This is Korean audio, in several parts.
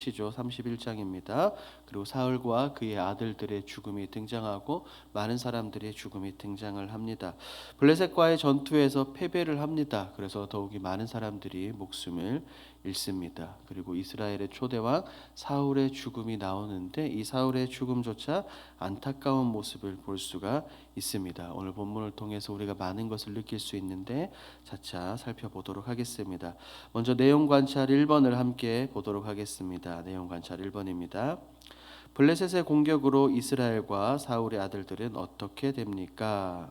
시죠. 31장입니다. 그리고 사울과 그의 아들들의 죽음이 등장하고 많은 사람들의 죽음이 등장을 합니다. 블레셋과의 전투에서 패배를 합니다. 그래서 더욱이 많은 사람들이 목숨을 잃습니다. 그리고 이스라엘의 초대왕 사울의 죽음이 나오는데 이 사울의 죽음조차 안타까운 모습을 볼 수가 있습니다. 오늘 본문을 통해서 우리가 많은 것을 느낄 수 있는데 차차 살펴보도록 하겠습니다. 먼저 내용 관찰 1번을 함께 보도록 하겠습니다. 내용 관찰 1번입니다. 블레셋의 공격으로 이스라엘과 사울의 아들들은 어떻게 됩니까?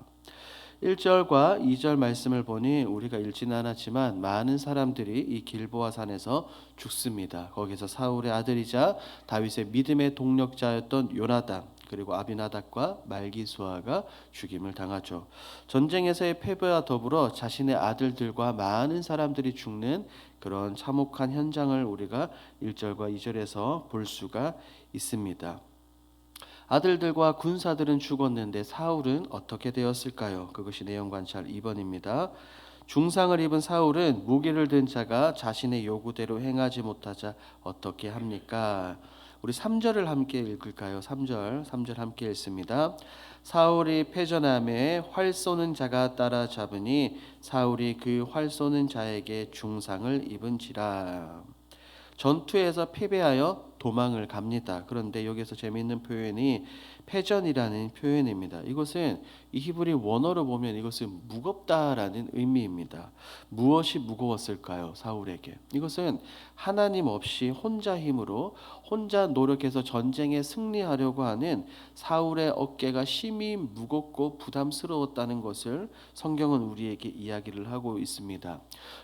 1절과 2절 말씀을 보니 우리가 읽지는 않았지만 많은 사람들이 이 길보아 산에서 죽습니다. 거기서 사울의 아들이자 다윗의 믿음의 동력자였던 요나단 그리고 아비나답과 말기수아가 죽임을 당하죠. 전쟁에서의 패배와 더불어 자신의 아들들과 많은 사람들이 죽는 그런 참혹한 현장을 우리가 1절과 2절에서 볼 수가 있습니다. 아들들과 군사들은 죽었는데 사울은 어떻게 되었을까요? 그것이 내용 관찰 2번입니다. 중상을 입은 사울은 무기를 든 자가 자신의 요구대로 행하지 못하자 어떻게 합니까? 우리 3절을 함께 읽을까요? 3절 함께 읽습니다. 사울이 패전함에 활 쏘는 자가 따라잡으니 사울이 그 활 쏘는 자에게 중상을 입은지라. 전투에서 패배하여 도망을 갑니다. 그런데 여기서 재미있는 표현이 패전이라는 표현입니다. 이것은 이 히브리 원어로 보면 이것은 무겁다라는 의미입니다. 무엇이 무거웠을까요? 사울에게. 이것은 하나님 없이 혼자 힘으로 혼자 노력해서 전쟁에 승리하려고 하는 사울의 어깨가 심히 무겁고 부담스러웠다는 것을 성경은 우리에게 이야기를 하고 있습니다.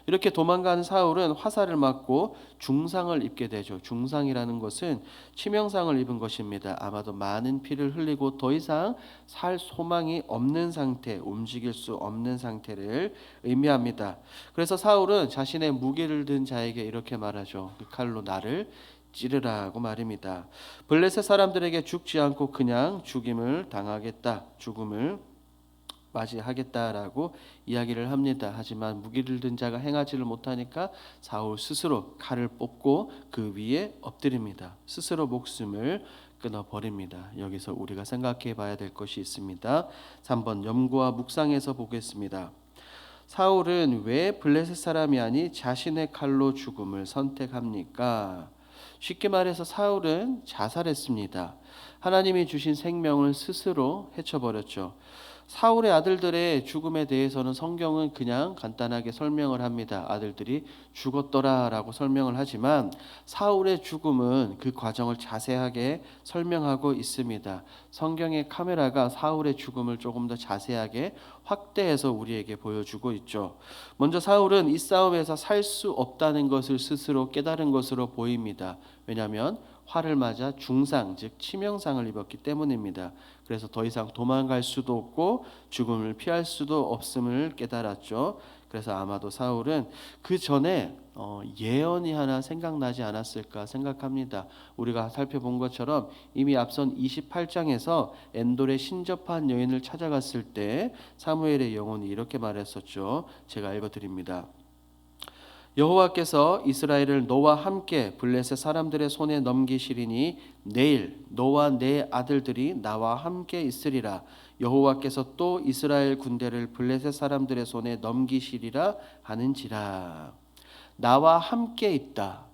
이렇게 도망가는 사울은 화살을 맞고 중상을 입게 되죠. 중상이라는 것은 치명상을 입은 것입니다. 아마도 많은 피를 흘리고 더 이상 살 소망이 없는 상태, 움직일 수 없는 상태를 의미합니다. 그래서 사울은 자신의 무기를 든 자에게 이렇게 말하죠. 그 칼로 나를 찌르라고 말입니다. 블레셋 사람들에게 죽지 않고 그냥 죽음을 당하겠다. 죽음을 맞이하겠다라고 이야기를 합니다. 하지만 무기를 든 자가 행하지를 못하니까 사울 스스로 칼을 뽑고 그 위에 엎드립니다. 스스로 목숨을 끊어버립니다. 여기서 우리가 생각해 봐야 될 것이 있습니다. 3번 염고와 묵상에서 보겠습니다. 사울은 왜 블레셋 사람이 아니 자신의 칼로 죽음을 선택합니까? 쉽게 말해서 사울은 자살했습니다. 하나님이 주신 생명을 스스로 해쳐버렸죠. 사울의 아들들의 죽음에 대해서는 성경은 그냥 간단하게 설명을 합니다. 아들들이 죽었더라라고 설명을 하지만 사울의 죽음은 그 과정을 자세하게 설명하고 있습니다. 성경의 카메라가 사울의 죽음을 조금 더 자세하게 확대해서 우리에게 보여주고 있죠. 먼저 사울은 이 싸움에서 살 수 없다는 것을 스스로 깨달은 것으로 보입니다. 왜냐하면 활을 맞아 중상 즉 치명상을 입었기 때문입니다. 그래서 더 이상 도망갈 수도 없고 죽음을 피할 수도 없음을 깨달았죠. 그래서 아마도 사울은 그 전에 예언이 하나 생각나지 않았을까 생각합니다. 우리가 살펴본 것처럼 이미 앞선 28장에서 엔돌에 신접한 여인을 찾아갔을 때 사무엘의 영혼이 이렇게 말했었죠. 제가 읽어드립니다. 여호와께서 이스라엘을 너와 함께 블레셋 사람들의 손에 넘기시리니 내일 너와 내 아들들이 나와 함께 있으리라. 여호와께서 또 이스라엘 군대를 블레셋 사람들의 손에 넘기시리라 하는지라. 나와 함께 있다.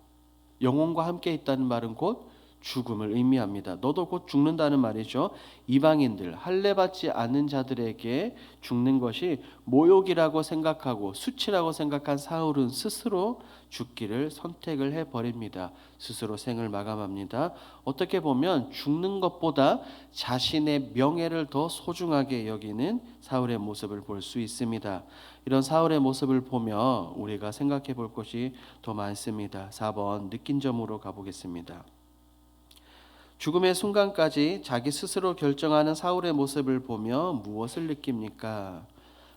영혼과 함께 있다는 말은 곧 죽음을 의미합니다. 너도 곧 죽는다는 말이죠. 이방인들, 할례받지 않는 자들에게 죽는 것이 모욕이라고 생각하고 수치라고 생각한 사울은 스스로 죽기를 선택을 해버립니다. 스스로 생을 마감합니다. 어떻게 보면 죽는 것보다 자신의 명예를 더 소중하게 여기는 사울의 모습을 볼 수 있습니다. 이런 사울의 모습을 보며 우리가 생각해 볼 것이 더 많습니다. 4번 느낀 점으로 가보겠습니다. 죽음의 순간까지 자기 스스로 결정하는 사울의 모습을 보며 무엇을 느낍니까?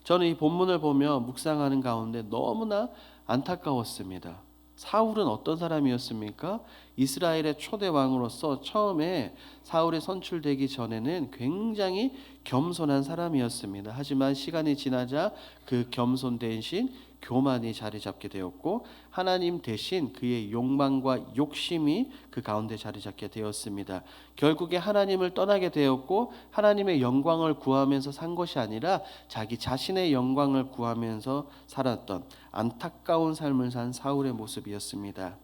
저는 이 본문을 보며 묵상하는 가운데 너무나 안타까웠습니다. 사울은 어떤 사람이었습니까? 이스라엘의 초대 왕으로서 처음에 사울이 선출되기 전에는 굉장히 겸손한 사람이었습니다. 하지만 시간이 지나자 그 겸손 대신 교만이 자리 잡게 되었고 하나님 대신 그의 욕망과 욕심이 그 가운데 자리 잡게 되었습니다. 결국에 하나님을 떠나게 되었고 하나님의 영광을 구하면서 산 것이 아니라 자기 자신의 영광을 구하면서 살았던 안타까운 삶을 산 사울의 모습이었습니다.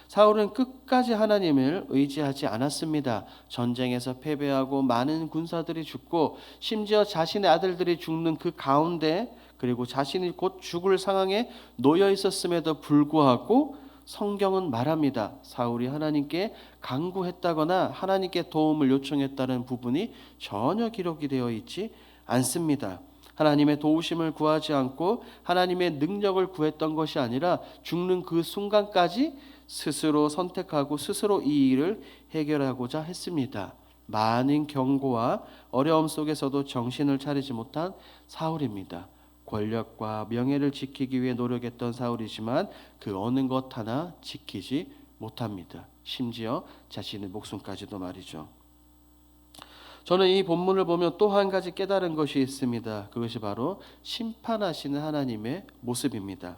사울은 끝까지 하나님을 의지하지 않았습니다. 전쟁에서 패배하고 많은 군사들이 죽고 심지어 자신의 아들들이 죽는 그 가운데 그리고 자신이 곧 죽을 상황에 놓여 있었음에도 불구하고 성경은 말합니다. 사울이 하나님께 간구했다거나 하나님께 도움을 요청했다는 부분이 전혀 기록이 되어 있지 않습니다. 하나님의 도우심을 구하지 않고 하나님의 능력을 구했던 것이 아니라 죽는 그 순간까지 스스로 선택하고 스스로 이 일을 해결하고자 했습니다. 많은 경고와 어려움 속에서도 정신을 차리지 못한 사울입니다. 권력과 명예를 지키기 위해 노력했던 사울이지만 그 어느 것 하나 지키지 못합니다. 심지어 자신의 목숨까지도 말이죠. 저는 이 본문을 보면 또 한 가지 깨달은 것이 있습니다. 그것이 바로 심판하시는 하나님의 모습입니다.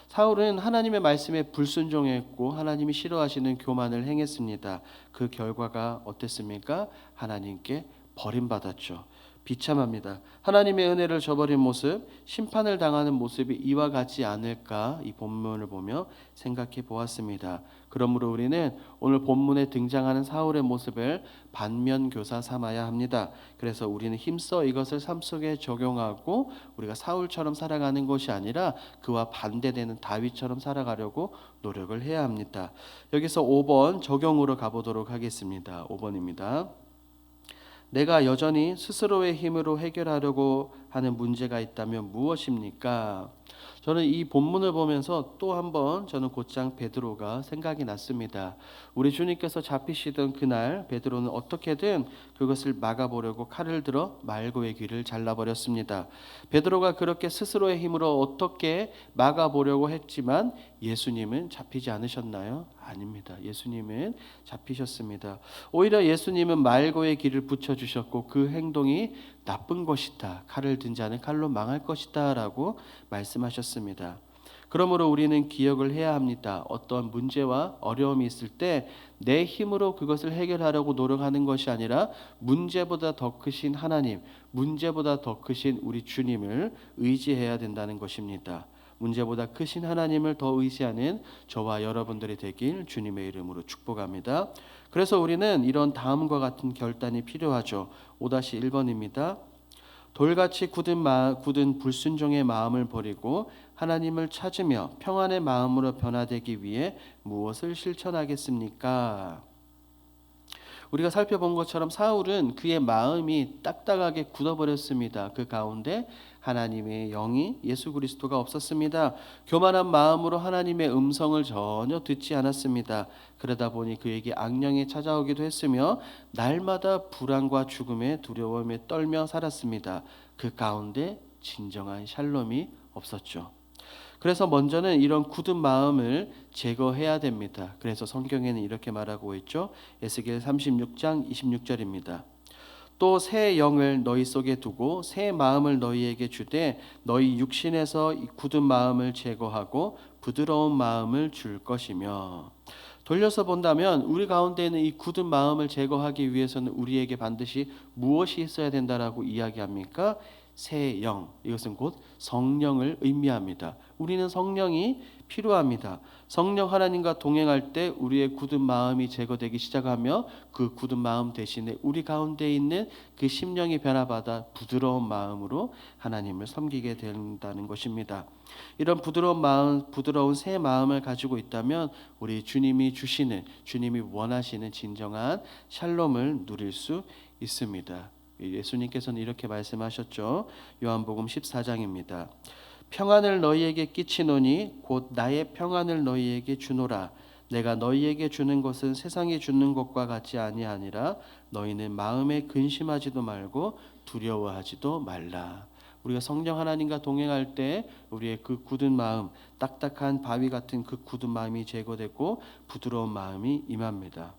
사울은 하나님의 말씀에 불순종했고 하나님이 싫어하시는 교만을 행했습니다. 그 결과가 어땠습니까? 하나님께 버림받았죠. 비참합니다. 하나님의 은혜를 저버린 모습, 심판을 당하는 모습이 이와 같지 않을까 이 본문을 보며 생각해 보았습니다. 그러므로 우리는 오늘 본문에 등장하는 사울의 모습을 반면교사 삼아야 합니다. 그래서 우리는 힘써 이것을 삶 속에 적용하고 우리가 사울처럼 살아가는 것이 아니라 그와 반대되는 다윗처럼 살아가려고 노력을 해야 합니다. 여기서 5번 적용으로 가보도록 하겠습니다. 5번입니다. 내가 여전히 스스로의 힘으로 해결하려고 하는 문제가 있다면 무엇입니까? 저는 이 본문을 보면서 또 한번 저는 곧장 베드로가 생각이 났습니다. 우리 주님께서 잡히시던 그날 베드로는 어떻게든 그것을 막아보려고 칼을 들어 말고의 귀를 잘라버렸습니다. 베드로가 그렇게 스스로의 힘으로 어떻게 막아보려고 했지만 예수님은 잡히지 않으셨나요? 아닙니다. 예수님은 잡히셨습니다. 오히려 예수님은 말고의 귀를 붙여주셨고 그 행동이 나쁜 것이다. 칼을 든 자는 칼로 망할 것이다 라고 말씀하셨습니다. 그러므로 우리는 기억을 해야 합니다. 어떤 문제와 어려움이 있을 때 내 힘으로 그것을 해결하려고 노력하는 것이 아니라 문제보다 더 크신 하나님, 문제보다 더 크신 우리 주님을 의지해야 된다는 것입니다. 문제보다 크신 하나님을 더 의지하는 저와 여러분들이 되길 주님의 이름으로 축복합니다. 그래서 우리는 이런 다음과 같은 결단이 필요하죠. 5-1번입니다. 돌같이 굳은 불순종의 마음을 버리고 하나님을 찾으며 평안의 마음으로 변화되기 위해 무엇을 실천하겠습니까? 우리가 살펴본 것처럼 사울은 그의 마음이 딱딱하게 굳어버렸습니다. 그 가운데 하나님의 영이 예수 그리스도가 없었습니다. 교만한 마음으로 하나님의 음성을 전혀 듣지 않았습니다. 그러다 보니 그에게 악령이 찾아오기도 했으며 날마다 불안과 죽음의 두려움에 떨며 살았습니다. 그 가운데 진정한 샬롬이 없었죠. 그래서 먼저는 이런 굳은 마음을 제거해야 됩니다. 그래서 성경에는 이렇게 말하고 있죠. 에스겔 36장 26절입니다. 또 새 영을 너희 속에 두고 새 마음을 너희에게 주되 너희 육신에서 이 굳은 마음을 제거하고 부드러운 마음을 줄 것이며. 돌려서 본다면 우리 가운데 있는 이 굳은 마음을 제거하기 위해서는 우리에게 반드시 무엇이 있어야 된다라고 이야기합니까? 새 영, 이것은 곧 성령을 의미합니다. 우리는 성령이 필요합니다. 성령 하나님과 동행할 때 우리의 굳은 마음이 제거되기 시작하며 그 굳은 마음 대신에 우리 가운데 있는 그 심령이 변화받아 부드러운 마음으로 하나님을 섬기게 된다는 것입니다. 이런 부드러운 마음, 부드러운 새 마음을 가지고 있다면 우리 주님이 주시는, 주님이 원하시는 진정한 샬롬을 누릴 수 있습니다. 예수님께서는 이렇게 말씀하셨죠. 요한복음 14장입니다. 평안을 너희에게 끼치노니 곧 나의 평안을 너희에게 주노라. 내가 너희에게 주는 것은 세상이 주는 것과 같이 아니하니라. 너희는 마음에 근심하지도 말고 두려워하지도 말라. 우리가 성령 하나님과 동행할 때 우리의 그 굳은 마음, 딱딱한 바위 같은 그 굳은 마음이 제거되고 부드러운 마음이 임합니다.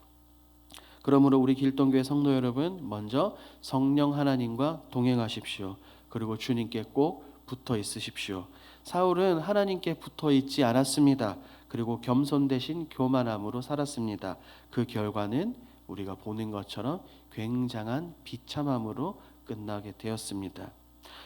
그러므로 우리 길동교회 성도 여러분, 먼저 성령 하나님과 동행하십시오. 그리고 주님께 꼭 붙어 있으십시오. 사울은 하나님께 붙어 있지 않았습니다. 그리고 겸손 대신 교만함으로 살았습니다. 그 결과는 우리가 보는 것처럼 굉장한 비참함으로 끝나게 되었습니다.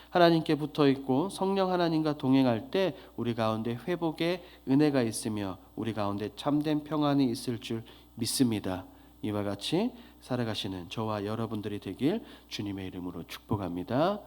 하나님께 붙어 있고 성령 하나님과 동행할 때 우리 가운데 회복의 은혜가 있으며 우리 가운데 참된 평안이 있을 줄 믿습니다. 이와 같이 살아가시는 저와 여러분들이 되길 주님의 이름으로 축복합니다.